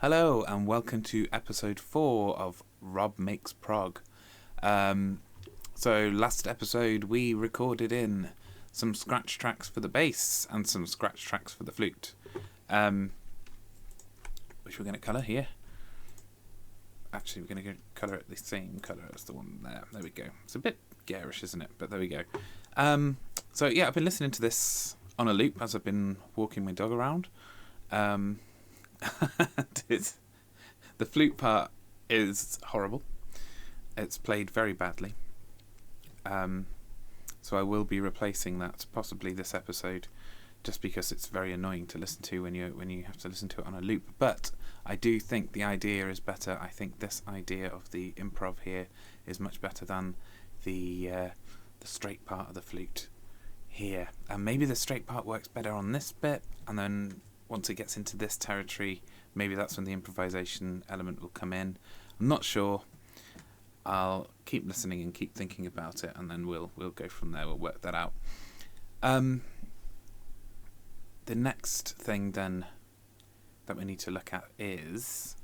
Hello and welcome to episode 4 of Rob Makes Prog. So last episode we recorded in some scratch tracks for the bass and some scratch tracks for the flute, which we're going to colour here. Actually, we're going to colour it the same colour as the one there. There we go. It's a bit garish, isn't it? But there we go. So yeah, I've been listening to this on a loop as I've been walking my dog around. The flute part is horrible. It's played very badly. So I will be replacing that possibly this episode, just because it's very annoying to listen to when you have to listen to it on a loop. But I do think the idea is better. I think this idea of the improv here is much better than the straight part of the flute here. And maybe the straight part works better on this bit, and then once it gets into this territory, maybe that's when the improvisation element will come in. I'm not sure. I'll keep listening and keep thinking about it, and then we'll go from there. We'll work that out. The next thing then that we need to look at is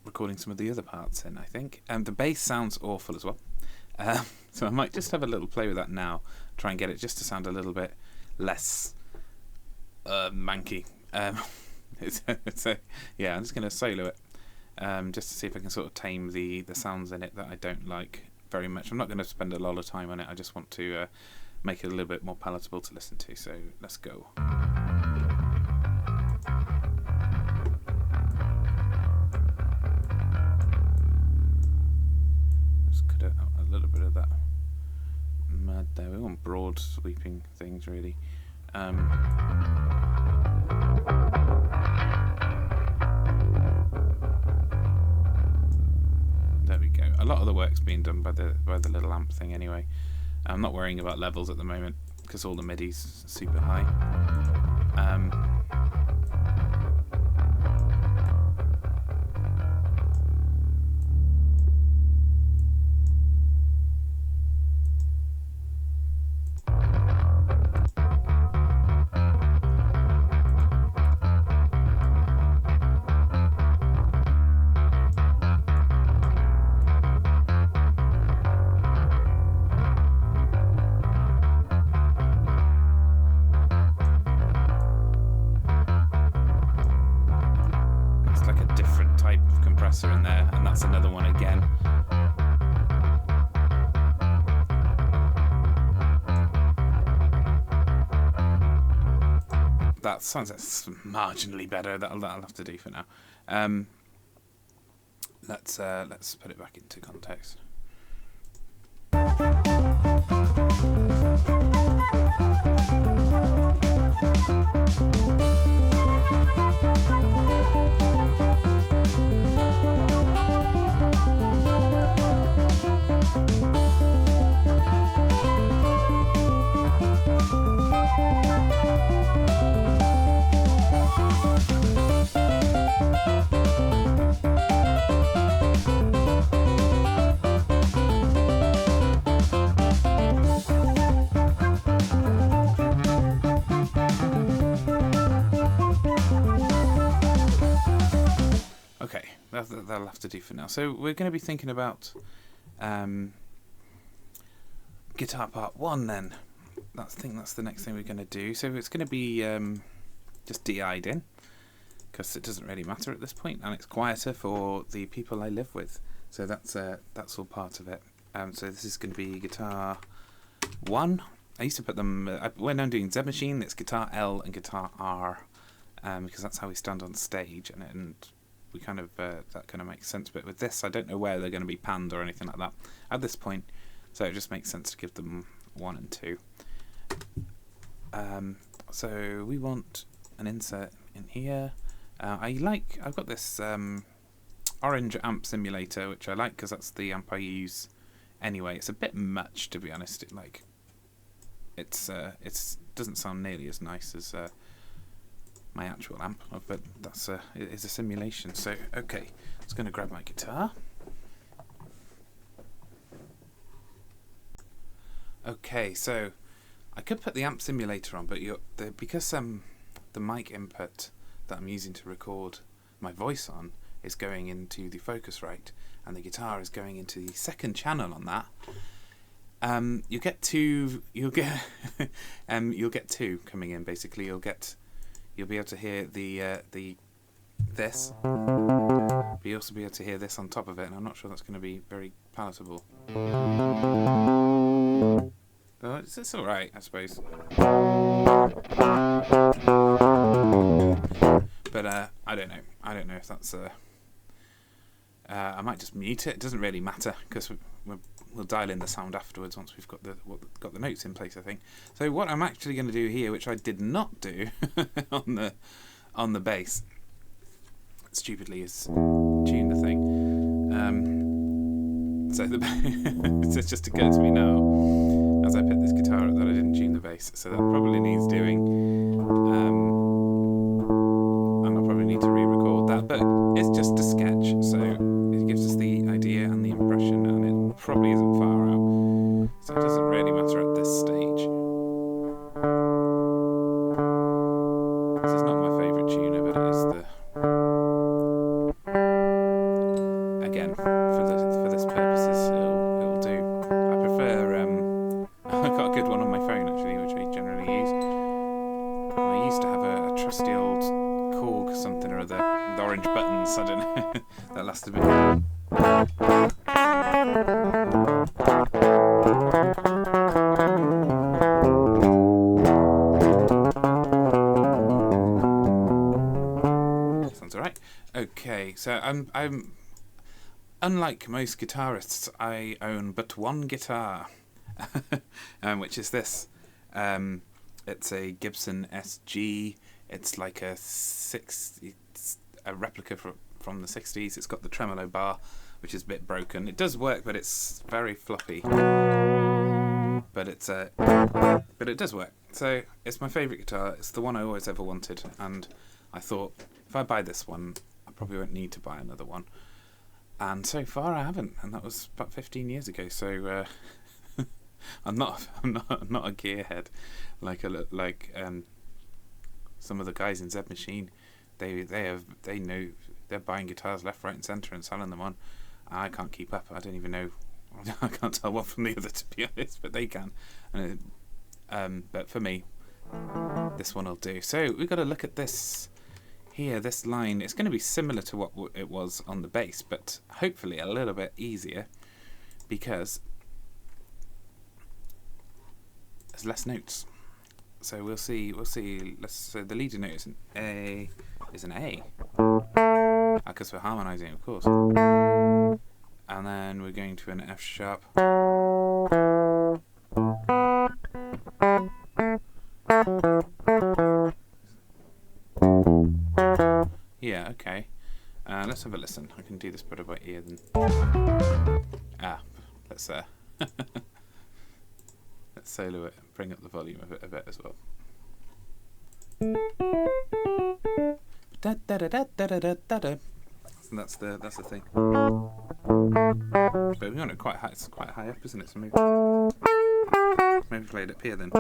recording some of the other parts in, I think. The bass sounds awful as well. So I might just have a little play with that now, try and get it just to sound a little bit less manky. I'm just going to solo it, just to see if I can sort of tame the sounds in it that I don't like very much. I'm not going to spend a lot of time on it. I just want to make it a little bit more palatable to listen to. So let's go. Let's cut out a little bit of that mud there. We want broad sweeping things really. There we go. A lot of the work's being done by the little amp thing anyway. I'm not worrying about levels at the moment because all the MIDI's super high. In there, and that's another one again. That sounds marginally better. That'll have to do for now. Let's put it back into context. Okay, that'll have to do for now. So we're going to be thinking about guitar part 1 then. I think that's the next thing we're going to do. So it's going to be just DI'd in, because it doesn't really matter at this point, and it's quieter for the people I live with. So that's all part of it. So this is going to be guitar 1. I used to put them, when I'm doing Z Machine, it's guitar L and guitar R, because that's how we stand on stage, and we kind of that kind of makes sense. But with this, I don't know where they're going to be panned or anything like that at this point, so it just makes sense to give them 1 and 2. So we want an insert in here. I've got this orange amp simulator, which I like because that's the amp I use anyway. It's a bit much, to be honest. It doesn't sound nearly as nice as my actual amp, but that's it's a simulation. So okay, I'm just going to grab my guitar. Okay, so I could put the amp simulator on, but because the mic input that I'm using to record my voice on is going into the Focusrite, and the guitar is going into the second channel on that. You'll get two coming in. Basically, you'll be able to hear this, but you'll also be able to hear this on top of it, and I'm not sure that's going to be very palatable. But it's all right, I suppose. But I don't know. I don't know if that's I might just mute it. It doesn't really matter because we'll dial in the sound afterwards once we've got the notes in place, I think. So what I'm actually going to do here, which I did not do on the bass, stupidly, is tune the thing. So it's just occurred to me now as I picked this guitar up that I didn't tune the bass. So that probably needs doing. And I'll probably need to re-record that, but it's just a sketch, so it gives us the idea and the impression, and it probably isn't far out, so it doesn't really matter at this stage. This is not my favourite tuner, but it is again, for this purposes, it'll do. I prefer I've got a good one on my phone actually, which I generally use. I used to have a trusty old Korg something or other with orange buttons, I don't know, that lasted a bit. Sounds alright. Okay, so I'm unlike most guitarists, I own but one guitar, which is this. It's a Gibson SG. It's like it's a replica from the 60s. It's got the tremolo bar, which is a bit broken. It does work, but it's very floppy. But it does work. So it's my favourite guitar. It's the one I always ever wanted, and I thought if I buy this one, I probably won't need to buy another one. And so far I haven't, and that was about 15 years ago. So I'm not a gearhead like some of the guys in Z Machine. They know they're buying guitars left, right, and centre and selling them on. I can't keep up. I don't even know. I can't tell one from the other, to be honest, but they can. But for me, this one will do. So we've got to look at this here. This line. It's going to be similar to what it was on the bass, but hopefully a little bit easier because there's less notes. So we'll see. So the leading note is an A. Because we're harmonising, of course. And then we're going to an F sharp. Yeah, okay. Let's have a listen. I can do this better by ear than. Let's let's solo it. Bring up the volume of it a bit as well. Da da da da da da da da. And that's the thing. But we want it quite high. It's quite high up, isn't it? So maybe play it up here then.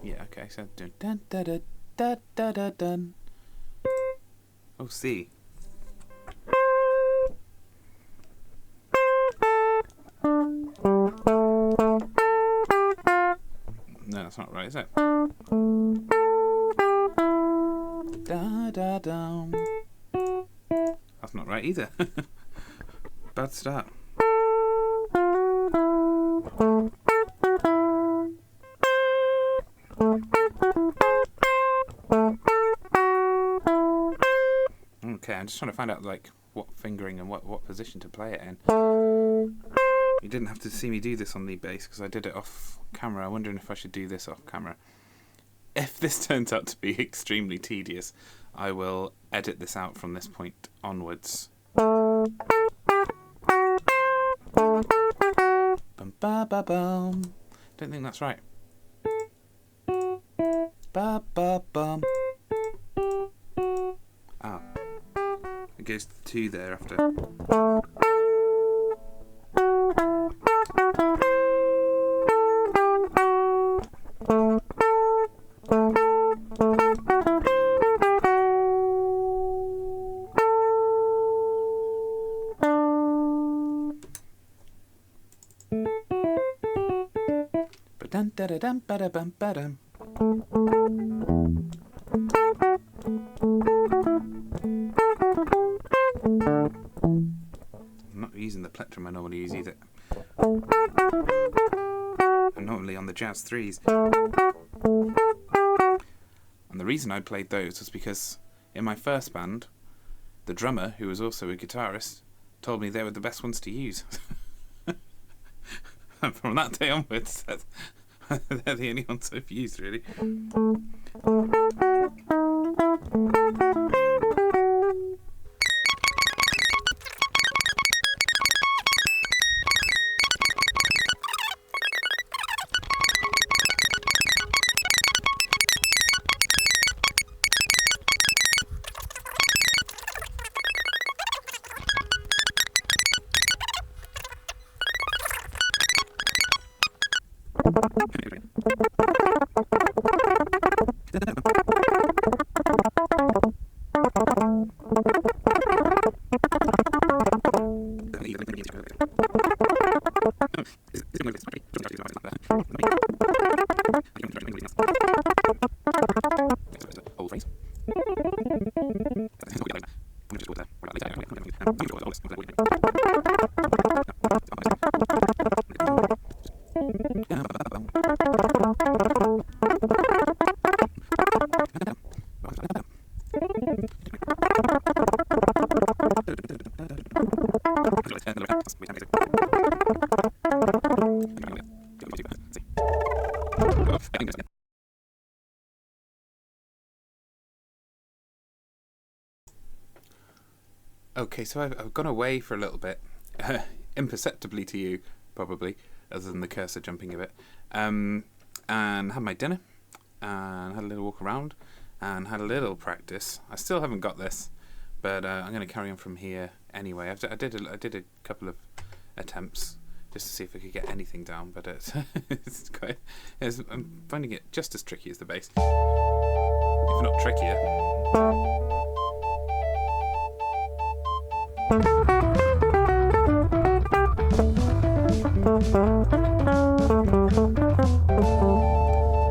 Yeah. Okay. So dun dun da da da da da dun. Oh, C. No, that's not right, is it? Da da dum. That's not right either. Bad start. Okay, I'm just trying to find out like what fingering and what position to play it in. You didn't have to see me do this on the bass because I did it off camera. I'm wondering if I should do this off camera. If this turns out to be extremely tedious, I will edit this out from this point onwards. Bum ba ba bum. Don't think that's right. Ba ba bum. Ah, it goes to 2 there after. Dun, da, da, dum, ba, da, bum, ba, dum. I'm not using the plectrum I normally use either. I'm normally on the jazz 3s. And the reason I played those was because in my first band, the drummer, who was also a guitarist, told me they were the best ones to use. And from that day onwards, they're the only ones I've used, really. Okay, so I've gone away for a little bit, imperceptibly to you, probably, other than the cursor jumping a bit, and had my dinner, and had a little walk around, and had a little practice. I still haven't got this, but I'm going to carry on from here anyway. I did a couple of attempts just to see if I could get anything down, but I'm finding it just as tricky as the bass, if not trickier.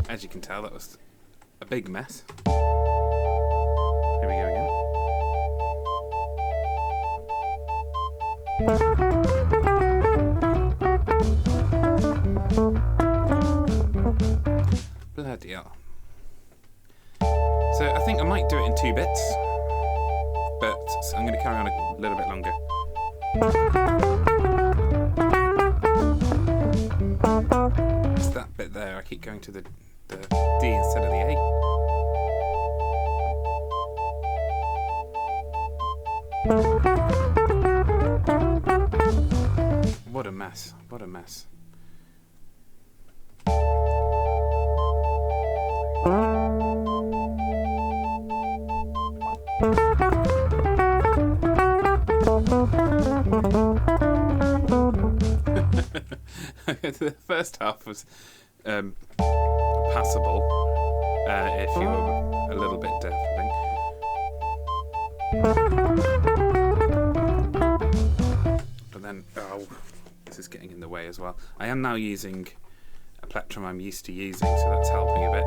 As you can tell, that was a big mess. Here we go again. Bloody hell. So I think I might do it in 2 bits, but I'm going to carry on a little bit longer. It's that bit there, I keep going to the D instead of the A. What a mess, what a mess. The first half was passable if you were a little bit deaf, I think. But then, this is getting in the way as well. I am now using a plectrum I'm used to using, so that's helping a bit.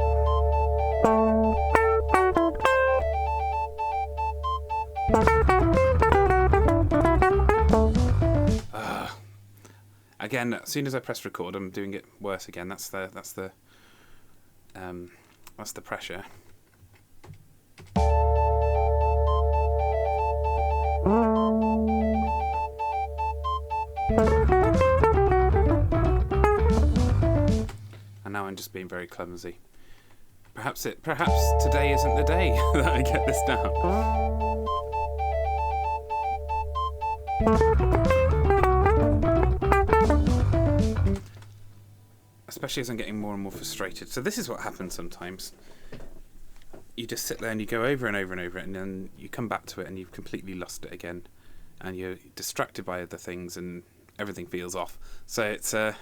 Again, as soon as I press record, I'm doing it worse again. That's the pressure. And now I'm just being very clumsy. Perhaps today isn't the day that I get this down. Especially as I'm getting more and more frustrated. So this is what happens sometimes. You just sit there and you go over and over and over it, and then you come back to it and you've completely lost it again, and you're distracted by other things and everything feels off. So it's a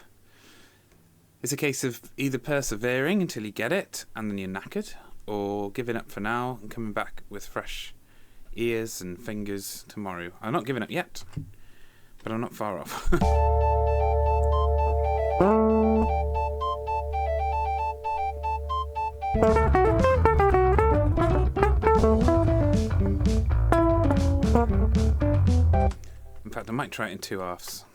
case of either persevering until you get it and then you're knackered, or giving up for now and coming back with fresh ears and fingers tomorrow. I'm not giving up yet, but I'm not far off. try it in 2 halves.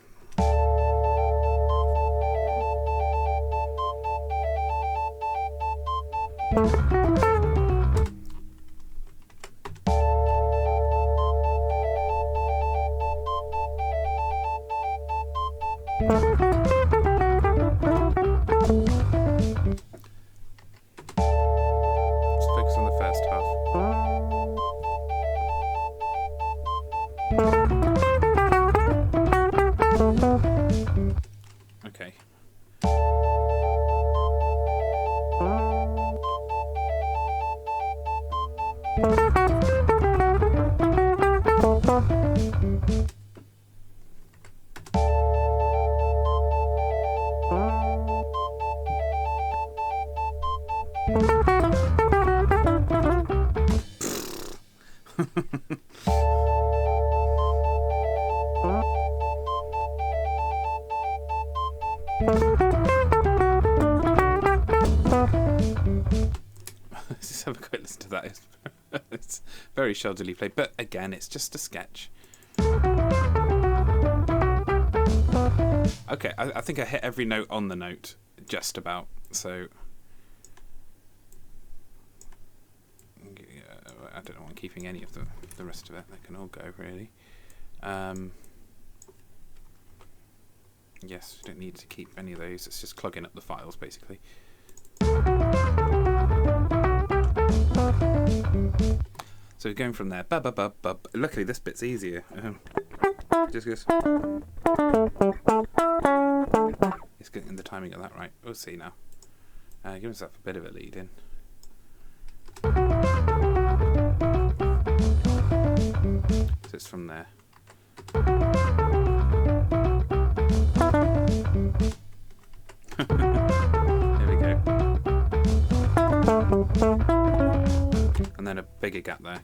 Okay. Let's just have a quick listen to that. It's very shoddily played, but again, it's just a sketch. Okay, I think I hit every note on the note, just about. So I don't know. I'm keeping any of the rest of it. They can all go really. Yes, we don't need to keep any of those. It's just clogging up the files, basically. So we're going from there. Bub, bub, bub, bub. Luckily, this bit's easier. Just goes. It's getting the timing of that right. We'll see now. Give myself a bit of a lead in. So it's from there. There we go. And then a bigger gap there.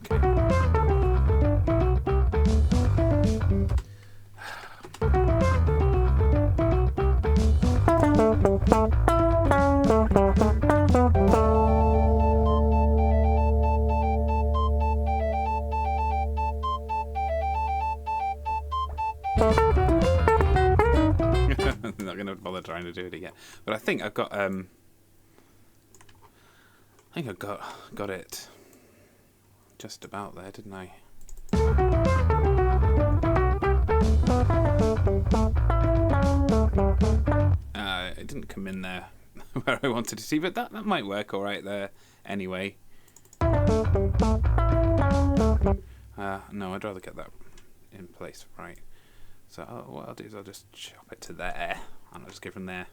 I'm not going to bother trying to do it again. But I think I've got got it just about there, didn't I? It didn't come in there where I wanted to see, but that might work all right there anyway. No, I'd rather get that in place, right? So what I'll do is I'll just chop it to there, and I'll just go from there.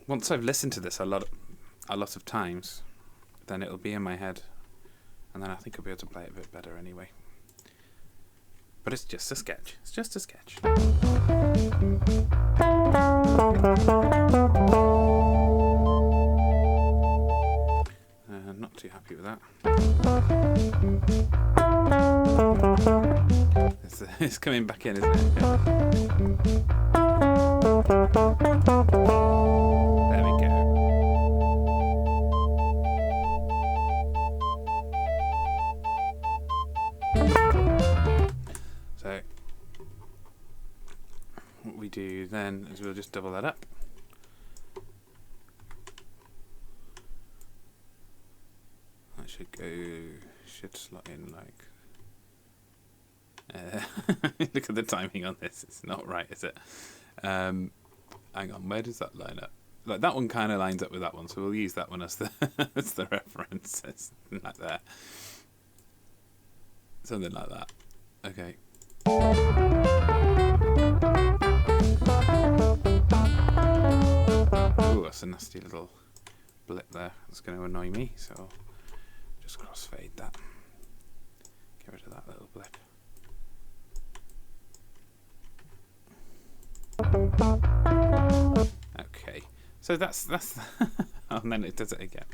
Once I've listened to this a lot of times, then it'll be in my head, and then I think I'll be able to play it a bit better anyway. But it's just a sketch. It's just a sketch. Not too happy with that. It's coming back in, isn't it? Okay. There we go. So what we do then is we'll just double that up. That should slot in like. Look at the timing on this. It's not right, is it? Hang on, where does that line up? Like that one kind of lines up with that one, so we'll use that one as the as the reference. It's like that. Something like that. Okay. Ooh, that's a nasty little blip there. That's going to annoy me, so I'll just crossfade that. Get rid of that little blip. Okay, so that's and then it does it again.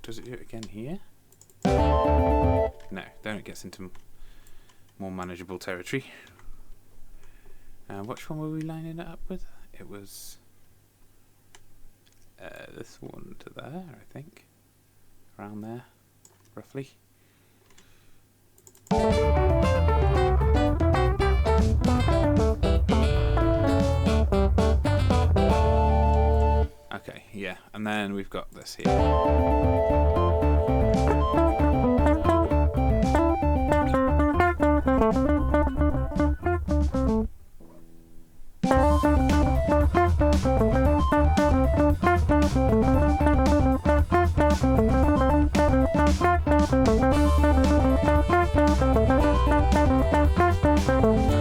Does it do it again here? No, then it gets into more manageable territory. Which one were we lining it up with? It was this one to there, I think, around there. roughly. Okay, yeah, and then we've got this here.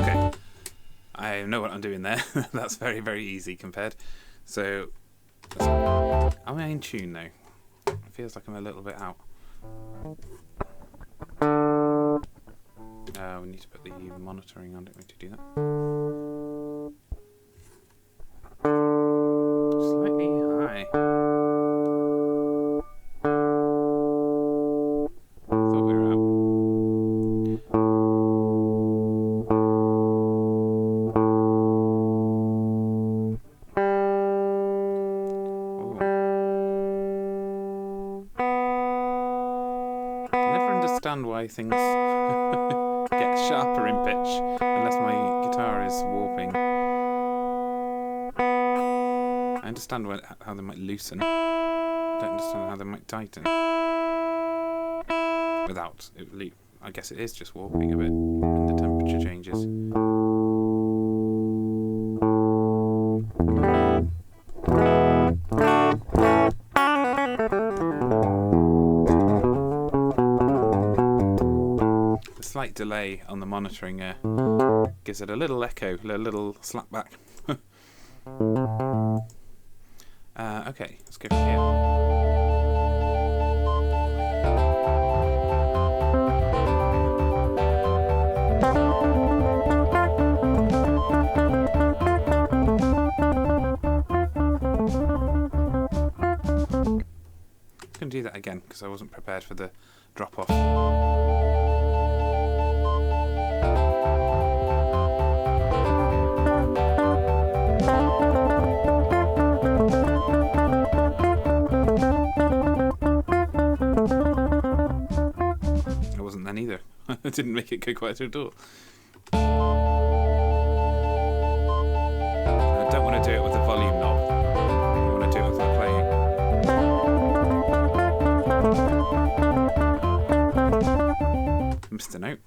Okay, I know what I'm doing there. That's very, very easy compared. So, am I in tune now? It feels like I'm a little bit out. We need to put the monitoring on, don't we, to do that? Slightly high. Thought we were out. Why things get sharper in pitch unless my guitar is warping. I understand how they might loosen. I don't understand how they might tighten. Without it, I guess it is just warping a bit when the temperature changes. Slight delay on the monitoring gives it a little echo, a little slap back. Okay, let's go from here. I'm going to do that again because I wasn't prepared for the drop off. Either. I didn't make it go quieter at all. I don't want to do it with the volume knob. I want to do it with the playing. Missed a note.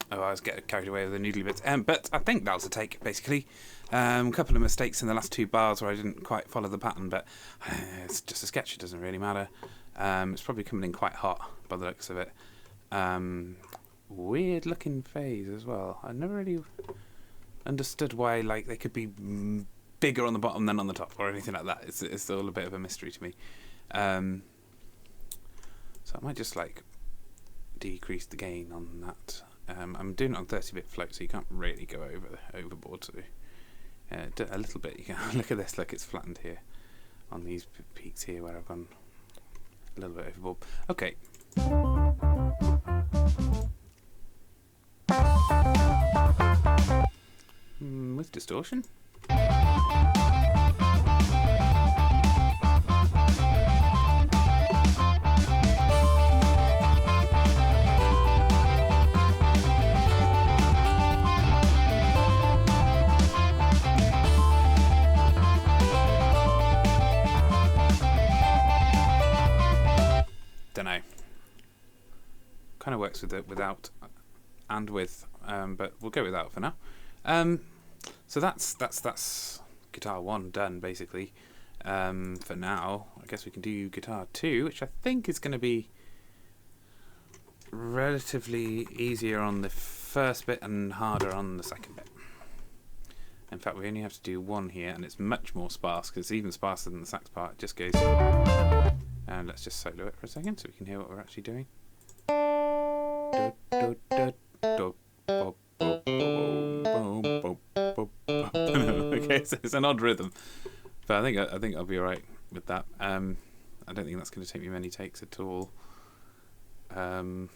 I was getting carried away with the noodly bits. But I think that'll take, basically. A couple of mistakes in the last two bars where I didn't quite follow the pattern, but it's just a sketch, it doesn't really matter. It's probably coming in quite hot by the looks of it. Weird looking phase as well. I never really understood why they could be bigger on the bottom than on the top or anything like that. It's all a bit of a mystery to me. So I might just decrease the gain on that I'm doing it on 30-bit float, so you can't really go overboard. So a little bit. You can look at this. Look, it's flattened here on these peaks here where I've gone a little bit overboard. Okay. With distortion. Dunno. Kind of works with it without and with, but we'll go without for now. So that's guitar 1 done basically. For now, I guess we can do guitar 2, which I think is going to be relatively easier on the first bit and harder on the second bit. In fact, we only have to do 1 here, and it's much more sparse because it's even sparser than the sax part. It just goes. And let's just solo it for a second so we can hear what we're actually doing. Okay, so it's an odd rhythm, but I think I'll be alright with that. I don't think that's going to take me many takes at all. So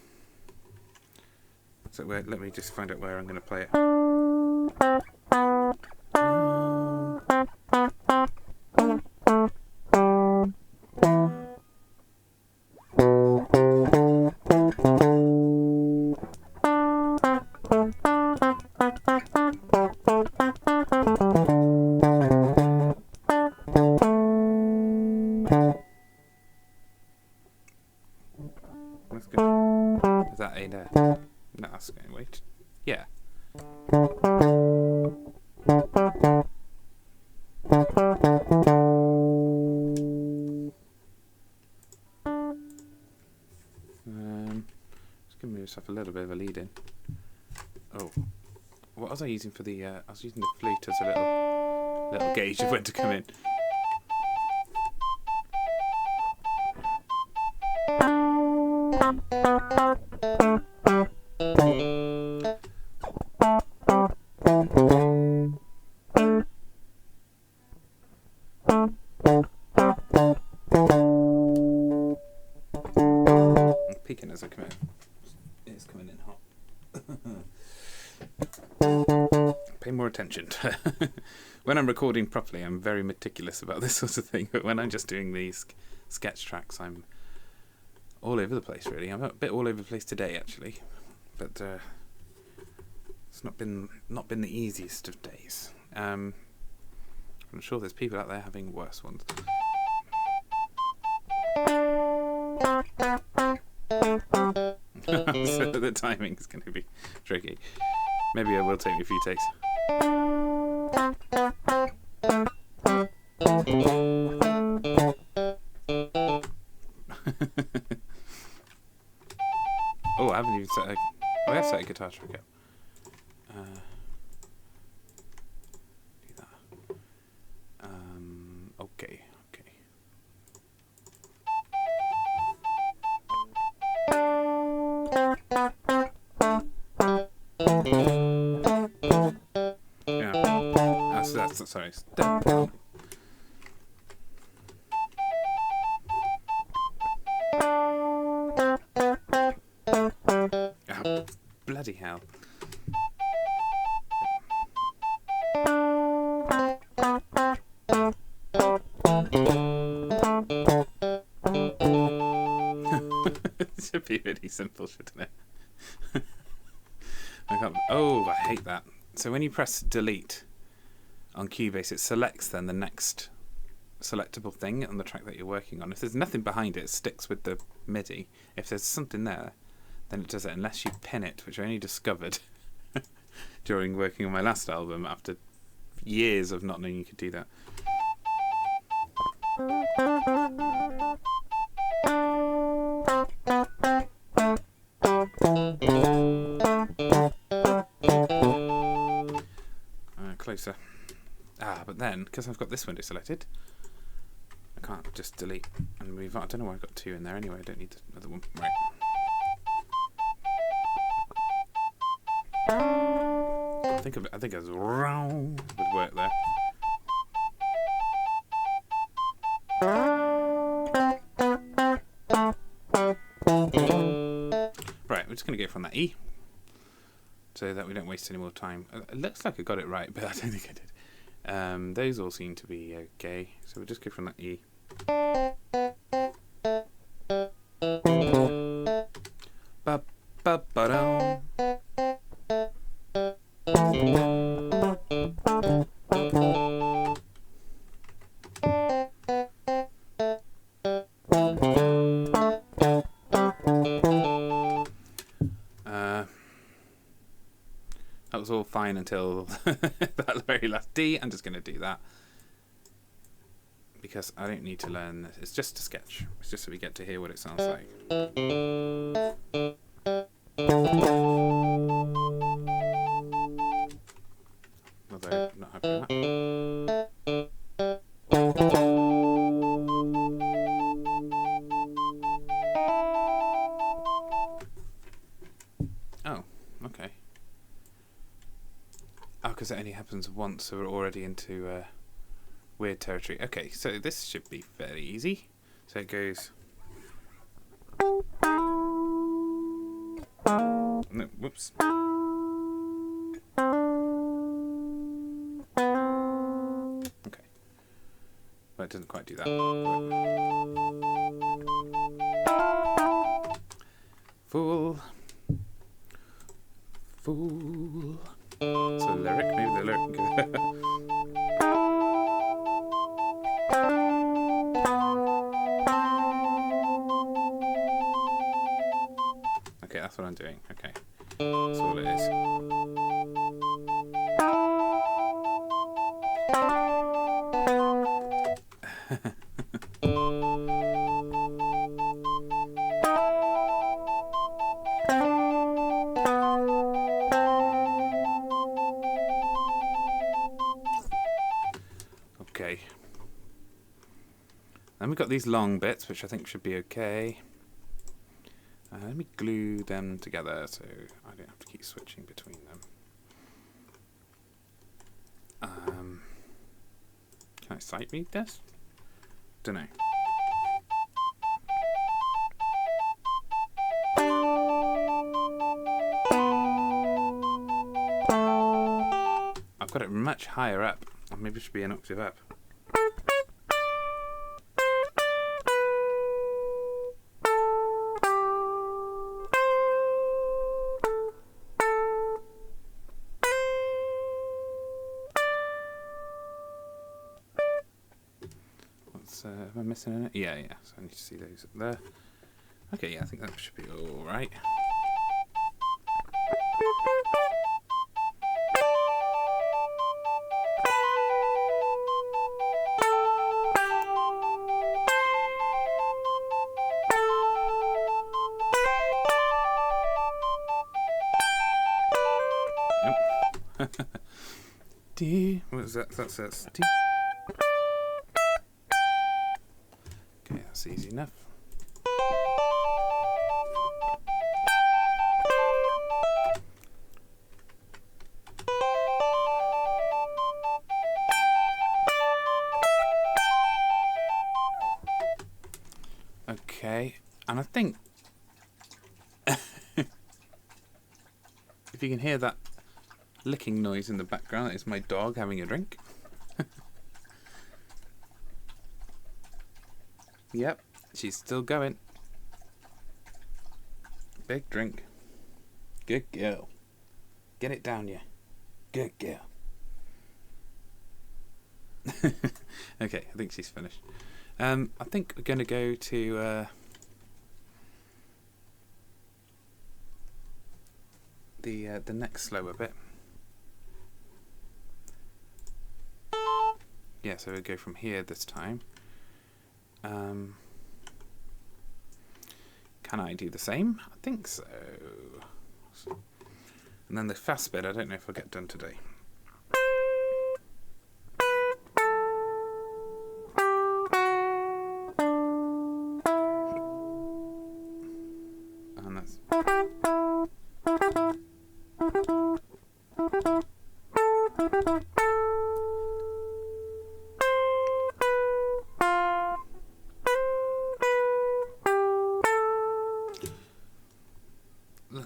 let me just find out where I'm going to play it. That's good. Is that A there? No, that's going to wait. Yeah. Just give myself a little bit of a lead in. Oh, what was I using for the? I was using the flute as a little gauge of when to come in. I'm peeking as I come in. It's coming in hot. Pay more attention. When I'm recording properly, I'm very meticulous about this sort of thing. But when I'm just doing these sketch tracks, I'm all over the place. Really, I'm a bit all over the place today, actually. But it's not been the easiest of days. I'm sure there's people out there having worse ones. So the timing is going to be tricky. Maybe I will take me a few takes. Oh, I haven't even set a... Oh, I have set a guitar track up. Do that. Okay. Yeah. So that's... Sorry. Oh, bloody hell. It should be really simple, shouldn't it? Oh, I hate that. So when you press delete on Cubase, it selects then the next selectable thing on the track that you're working on. If there's nothing behind it, it sticks with the MIDI. If there's something there, then it does it, unless you pin it, which I only discovered during working on my last album after years of not knowing you could do that. Closer. But then, because I've got this window selected, I can't just delete and move on. I don't know why I've got 2 in there anyway. I don't need another one. Right. I think it was wrong would work there. Right, we're just going to go from that E, so that we don't waste any more time. It looks like I got it right, but I don't think I did. Those all seem to be okay, so we'll just go from that E. Ba ba ba dum. That was all fine until that very last D. I'm just going to do that because I don't need to learn this. It's just a sketch. It's just so we get to hear what it sounds like. Although I'm not happy with that. Oh, okay. Oh, because it only happens once, so we're already into weird territory. Okay, so this should be fairly easy. So it goes... No, whoops. Okay. Well, it doesn't quite do that. Fool. Fool. It's a lyric, maybe the lyric. Okay, that's what I'm doing. Okay, that's all it is. Okay. Then we've got these long bits, which I think should be okay. Let me glue them together so I don't have to keep switching between them. Can I sight read this? Don't know. I've got it much higher up. Or maybe it should be an octave up. Am I missing in it? Yeah, so I need to see those up there. Okay, yeah, I think that should be alright. Nope. D. What is that? That's D. Okay, that's easy enough. Okay, and I think if you can hear that licking noise in the background, it's my dog having a drink. Yep, she's still going. Big drink. Good girl. Get it down, yeah. Good girl. Okay, I think she's finished. I think we're going to go to the next slower bit. Yeah, so we'll go from here this time. Can I do the same? I think so. And then the fast bit, I don't know if I'll get done today. And that's...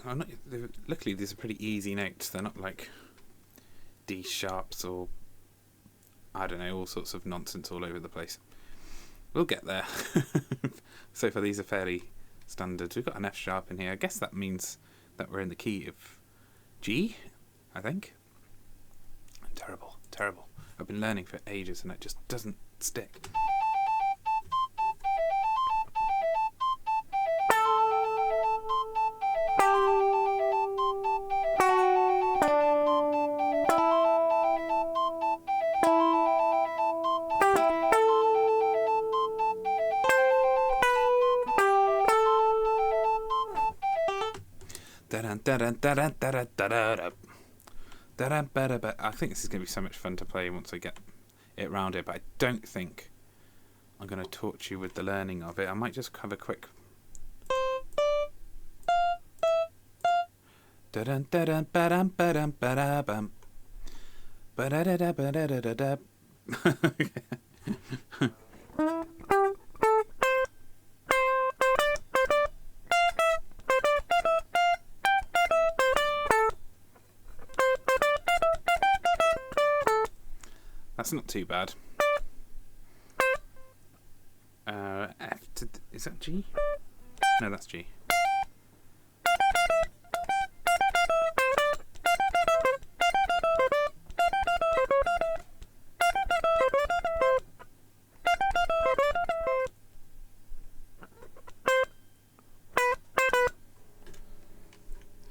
luckily these are pretty easy notes. They're not like D sharps or I don't know, all sorts of nonsense all over the place. We'll get there. So far these are fairly standard. We've got an F sharp in here. I guess that means that we're in the key of G, I think. Terrible, terrible. I've been learning for ages and it just doesn't stick. I think this is going to be so much fun to play once I get it round it, but I don't think I'm going to torture you with the learning of it. I might just have a quick... That's not too bad. Is that G? No, that's G.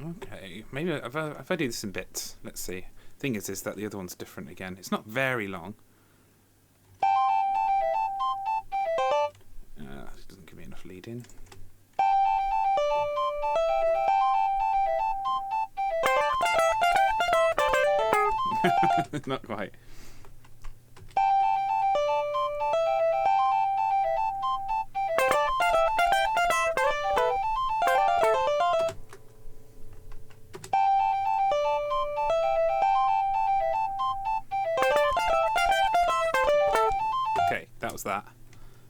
Okay, maybe if I do this in bits, let's see. Thing is that the other one's different again. It's not very long. It doesn't give me enough lead in. Not quite.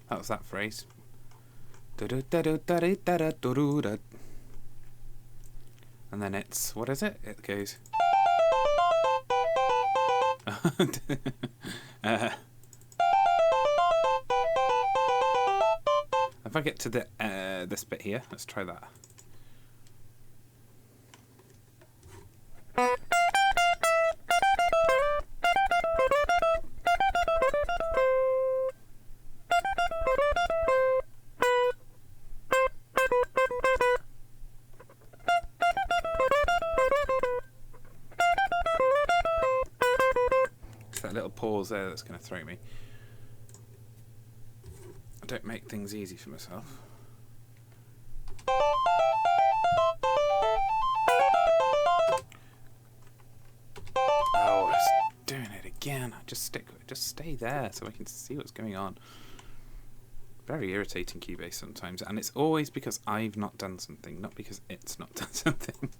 That was that phrase. And then it's, what is it? It goes. If I get to the this bit here, let's try that. Little pause there that's going to throw me. I don't make things easy for myself. Oh, it's doing it again. Just stay there so I can see what's going on. Very irritating Cubase sometimes, and it's always because I've not done something, not because it's not done something.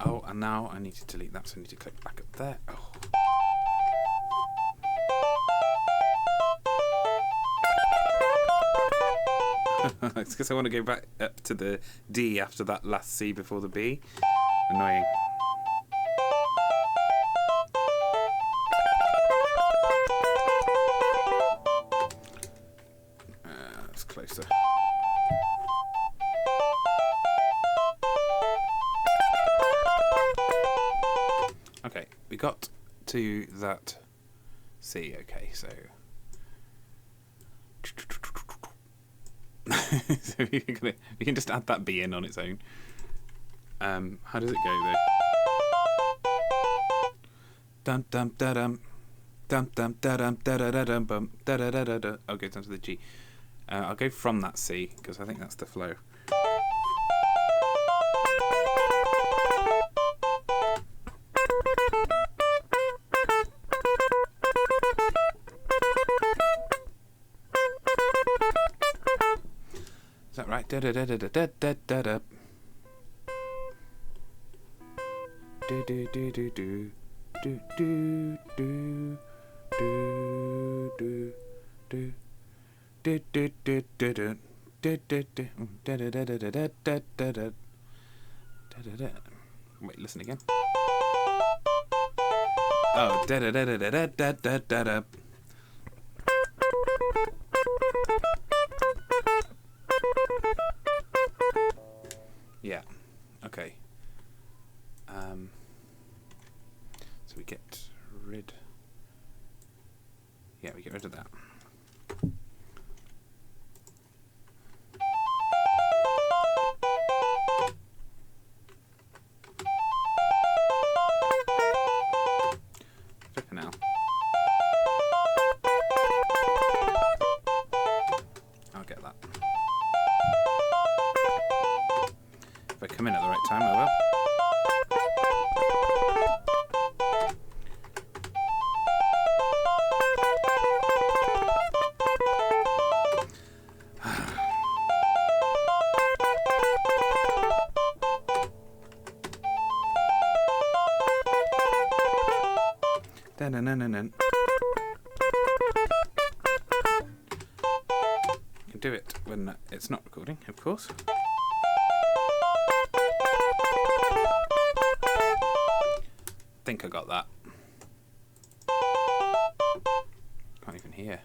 Oh, and now I need to delete that, so I need to click back up there. Oh. It's because I want to go back up to the D after that last C before the B. Annoying. That's closer. Okay, we got to that C. Okay, so... so we can just add that B in on its own. How does it go though? Dum dum da dum, dum dum da dum da da da dum bum da da da da da. I'll go down to the G. I'll go from that C because I think that's the flow. Is that right. Da da da da da da da da da. Do do do do do do do do do do do do do do do. Wait, listen again. Oh, da da da da da da da da da. Yeah. Okay. So we get rid. Yeah, we get rid of that. Flipping out. I'll get that. If I come in at the right time, I will. Dun-dun-dun-dun-dun. You can do it when it's not recording, of course. I think I got that. Can't even hear.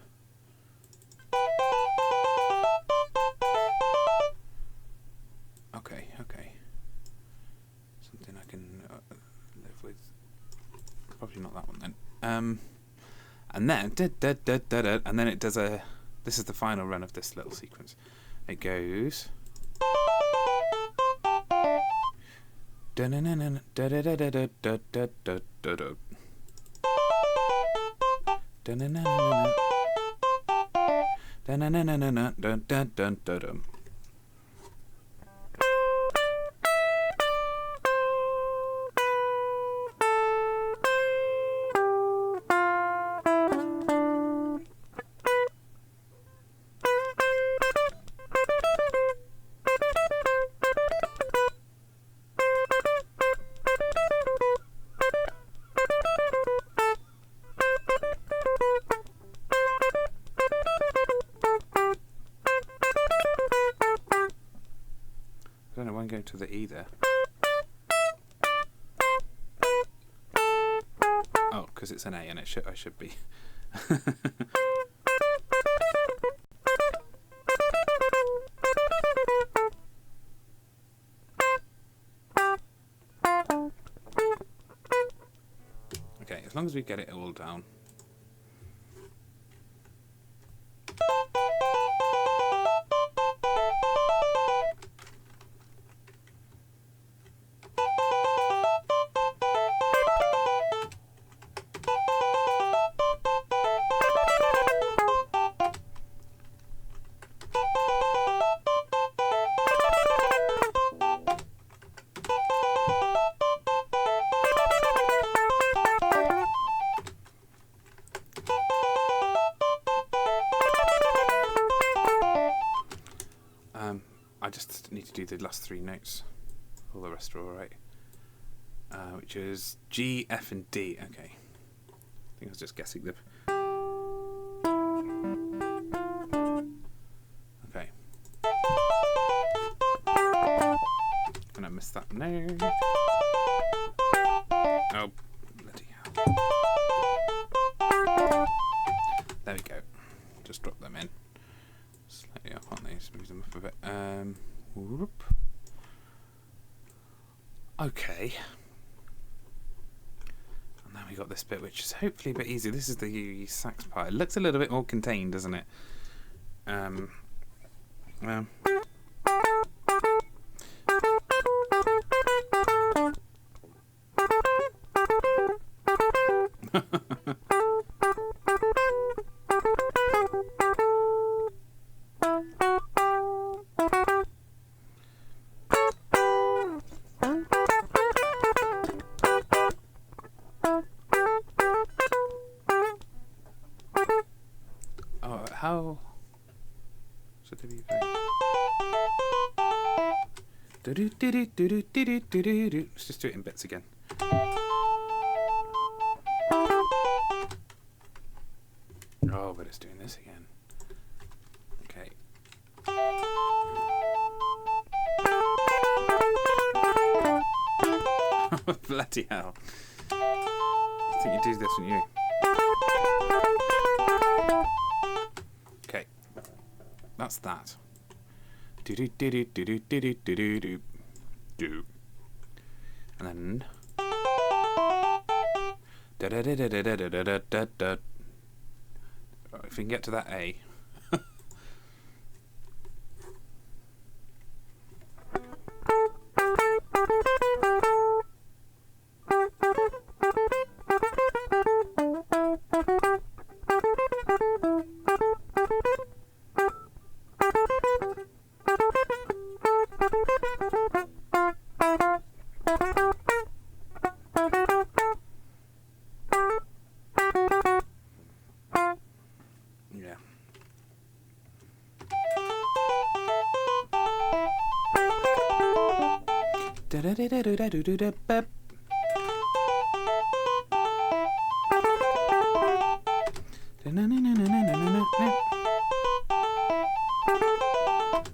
Okay, okay. Something I can live with. Probably not that one then. And then and then it does a. This is the final run of this little sequence. It goes. I don't know, one going to the E there. Oh, because it's an A and I should be. Okay, as long as we get it all down. I just need to do the last three notes. All the rest are alright. Which is G, F and D. Okay. I think I was just guessing them. Okay. And I missed that note. Oh, bloody hell. There we go. Just drop them in. Slightly up, aren't they? Smooth them up a bit. Whoop. Okay. And then we got this bit, which is hopefully a bit easier. This is the sax part. It looks a little bit more contained, doesn't it? Well. How should it be? Let's just do it in bits again. Oh, but it's doing this again. Okay. Bloody hell. I think you do this, wouldn't you? Okay. That's that. Do do do do do do do do do do do. And then da da da da da da da da da da. If we can get to that A.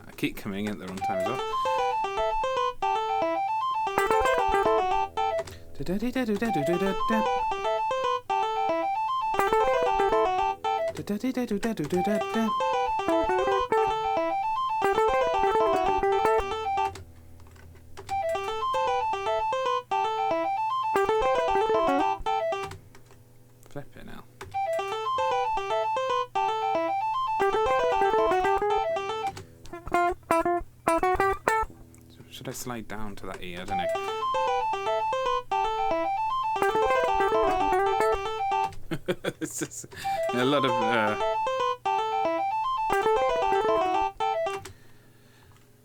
I keep coming in at the wrong time as well. Flip it now. Should I slide down to that E? I don't know. It's just a lot of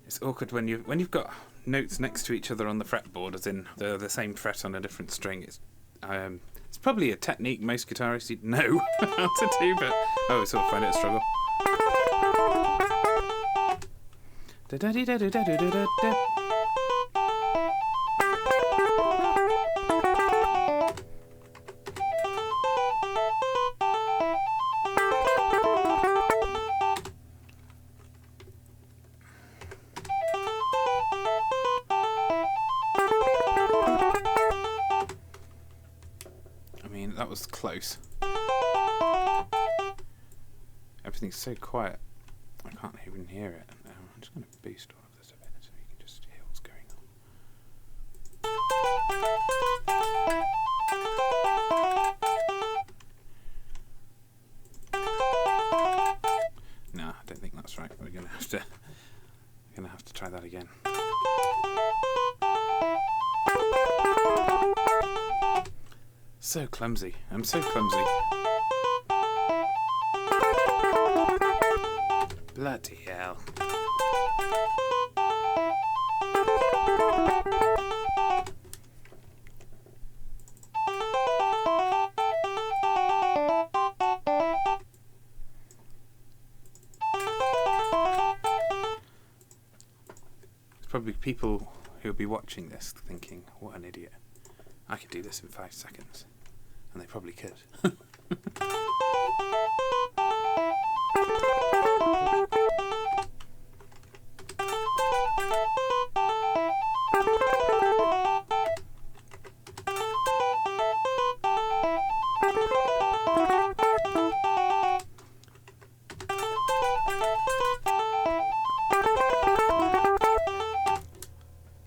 it's awkward when you've got notes next to each other on the fretboard, as in the same fret on a different string. It's probably a technique most guitarists know how to do, but I always sort of find it a struggle. That was close. Everything's so quiet, I can't even hear it. I'm just going to boost all of this a bit so you can just hear what's going on. No, I don't think that's right. We're going to have to try that again. So clumsy. I'm so clumsy. Bloody hell. There's probably people who'll be watching this thinking, what an idiot. I could do this in 5 seconds. And they probably could.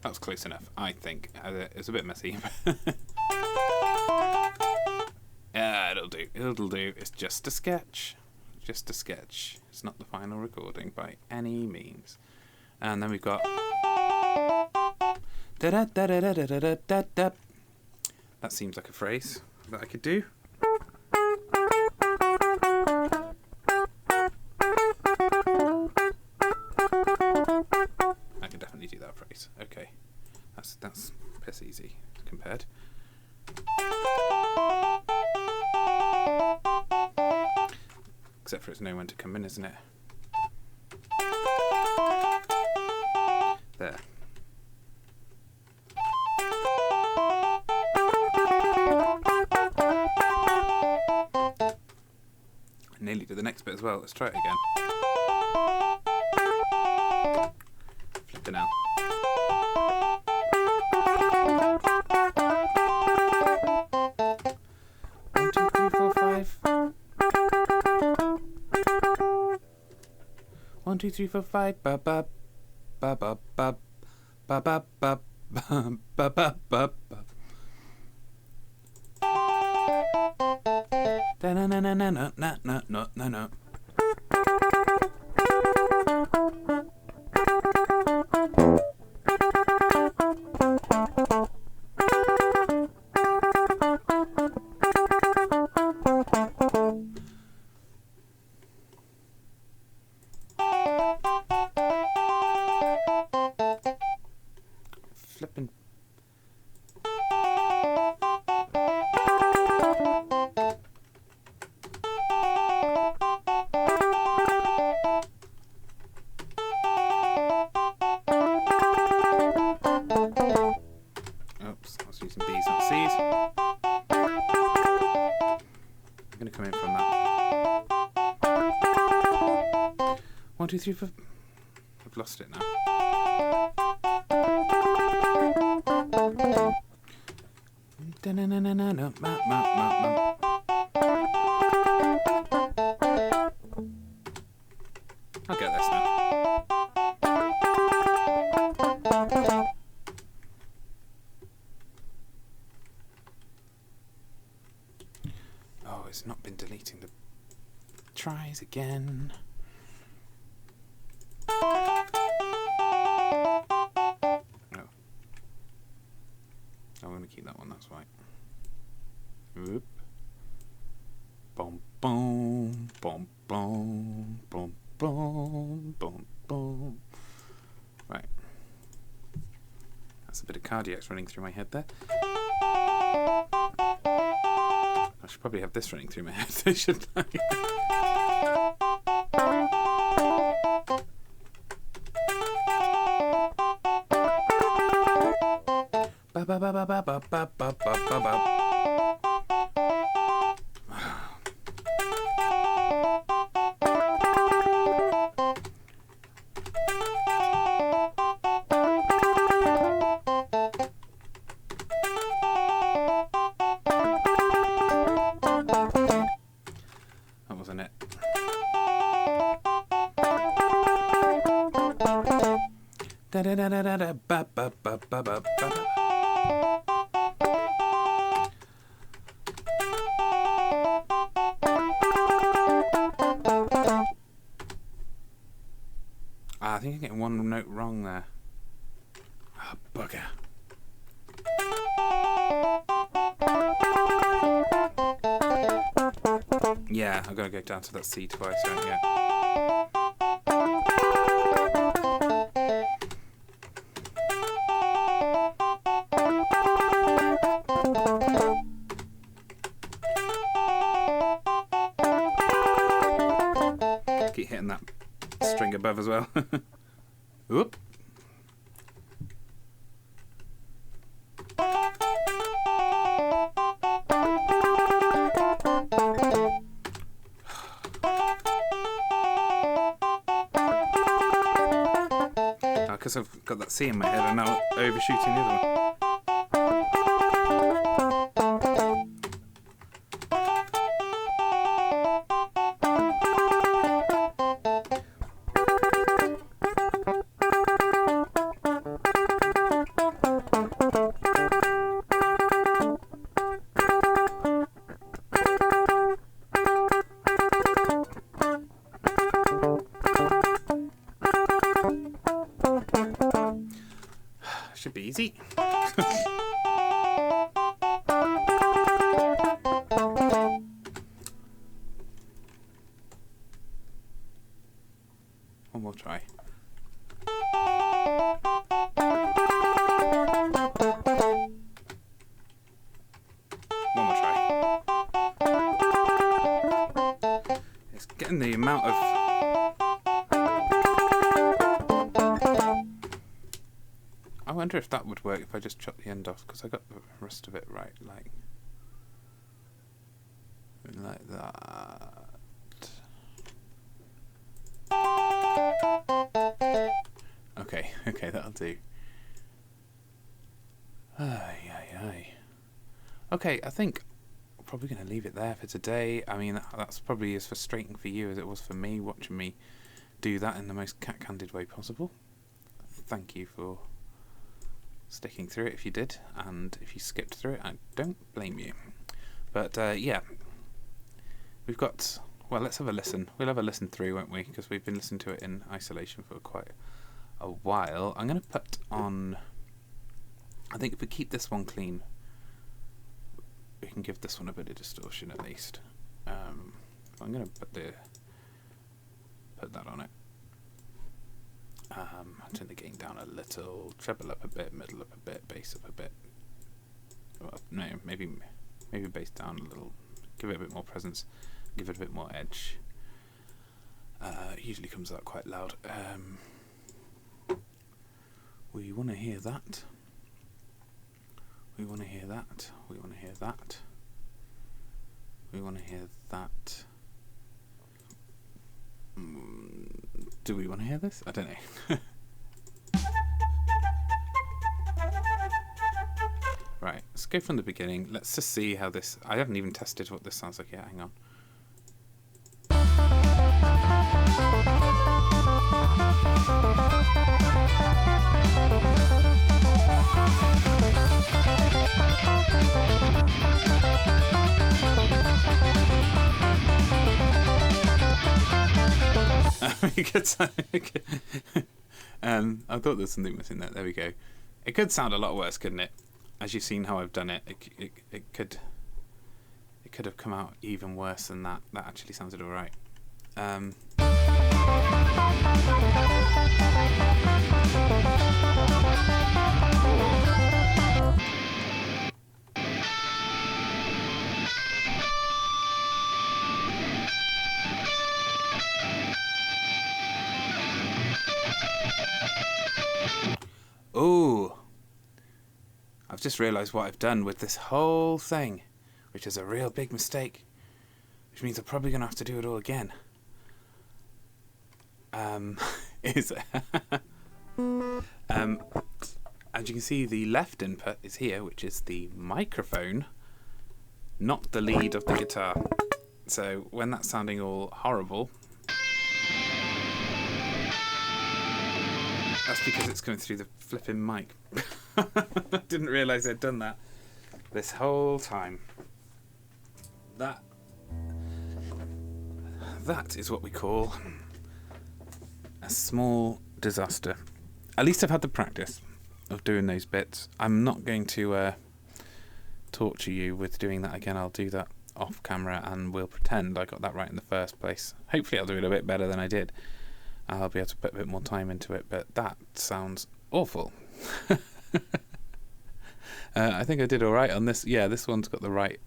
That was close enough, I think. It's a bit messy. Yeah, it'll do. It'll do. It's just a sketch. Just a sketch. It's not the final recording by any means. And then we've got da-da-da-da-da-da-da-da. That seems like a phrase that I could do. I can definitely do that phrase. Okay. That's piss easy compared. Except for it's know when to come in, isn't it? There. do the next bit as well. Let's try it again. Flipping out. One, two, three, four, five. 1, 2, 3, 4, 5. Ba ba ba ba ba ba ba ba ba ba ba ba. Da na na na na na na na na na na. Flipping. Oops, I was using B's, not C's. I'm going to come in from that. 1, 2, 3, 4. I've lost it now. Da-na-na-na-na-na, ma, ma, ma, ma. I'll get this now. Oh, it's not been deleting the tries again. I'm going to keep that one, that's right. Whoop. Boom, boom, boom, boom, boom, boom, boom, boom. Right. That's a bit of cardiacs running through my head there. I should probably have this running through my head, shouldn't I? Ba ba ba ba ba ba ba ba ba ba. That wasn't it. Da da da da da da ba ba ba ba ba ba. I think I'm getting one note wrong there. Ah, bugger. Yeah, I've got to go down to that C twice, right? Yeah. Keep hitting that string above as well. Whoop. Because I've got that C in my head, I'm now overshooting the other one. Should be easy. One more try. One more try. It's getting the amount of... I wonder if that would work if I just chopped the end off, because I got the rest of it right, like that. Okay, that'll do. Okay, I think I'm probably going to leave it there for today. I mean, that's probably as frustrating for you as it was for me, watching me do that in the most cat-candid way possible. Thank you for sticking through it if you did, and if you skipped through it, I don't blame you. But yeah, we've got, well, let's have a listen. We'll have a listen through, won't we? Because we've been listening to it in isolation for quite a while. I'm going to put on, I think if we keep this one clean, we can give this one a bit of distortion at least. I'm going to put that on it. Turn the gain down a little, treble up a bit, middle up a bit, bass up a bit. Well, no, maybe bass down a little. Give it a bit more presence. Give it a bit more edge. It usually comes out quite loud. We want to hear that. We want to hear that. We want to hear that. We want to hear that. Do we want to hear this? I don't know. Right, let's go from the beginning. Let's just see how this... I haven't even tested what this sounds like yet. Hang on. I thought there was something missing there. There we go. It could sound a lot worse, couldn't it? As you've seen how I've done it, it could have come out even worse than that. That actually sounded all right. Oh, I've just realised what I've done with this whole thing, which is a real big mistake, which means I'm probably going to have to do it all again. As you can see, the left input is here, which is the microphone, not the lead of the guitar. So when that's sounding all horrible, that's because it's coming through the flipping mic. Didn't realise I'd done that this whole time. That is what we call a small disaster. At least I've had the practice of doing those bits. I'm not going to torture you with doing that again. I'll do that off camera and we'll pretend I got that right in the first place. Hopefully I'll do it a bit better than I did. I'll be able to put a bit more time into it, but that sounds awful. I think I did all right on this. Yeah, this one's got the right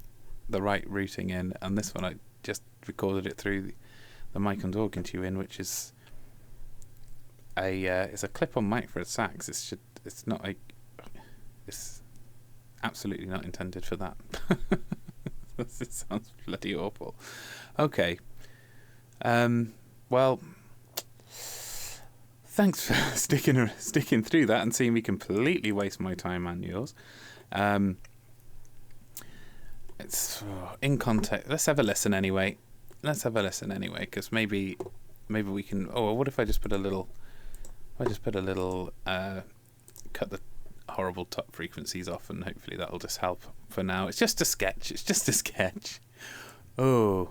routing in, and this one I just recorded it through the mic and organ tube in, which is it's a clip-on mic for a sax. It's absolutely not intended for that. It sounds bloody awful. Okay. Well, thanks for sticking through that and seeing me completely waste my time and yours. It's in context. Let's have a listen anyway. Because maybe we can. Oh, what if I just put a little? Cut the horrible top frequencies off, and hopefully that'll just help for now. It's just a sketch. Oh.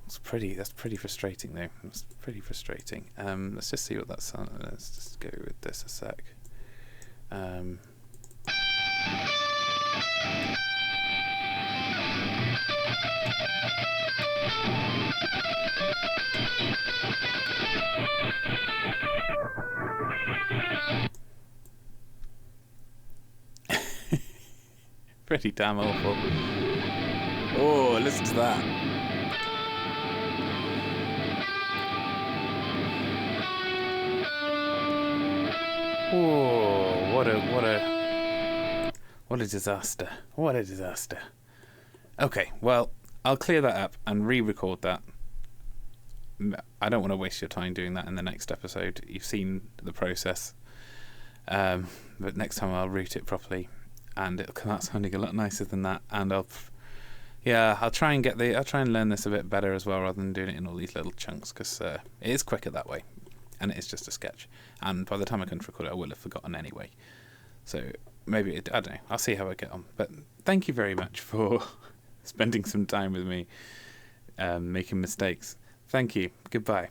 That's pretty frustrating though. That's pretty frustrating. Let's just see what that sounds. Let's just go with this a sec. Pretty damn awful. Oh, listen to that. Oh, what a disaster. What a disaster. Okay, well, I'll clear that up and re-record that. I don't want to waste your time doing that in the next episode. You've seen the process, but next time I'll route it properly, and it'll come out sounding a lot nicer than that. And I'll try and learn this a bit better as well, rather than doing it in all these little chunks, because it is quicker that way, and it is just a sketch. And by the time I can record it, I will have forgotten anyway. So maybe I don't know. I'll see how I get on. But thank you very much for spending some time with me, making mistakes. Thank you. Goodbye.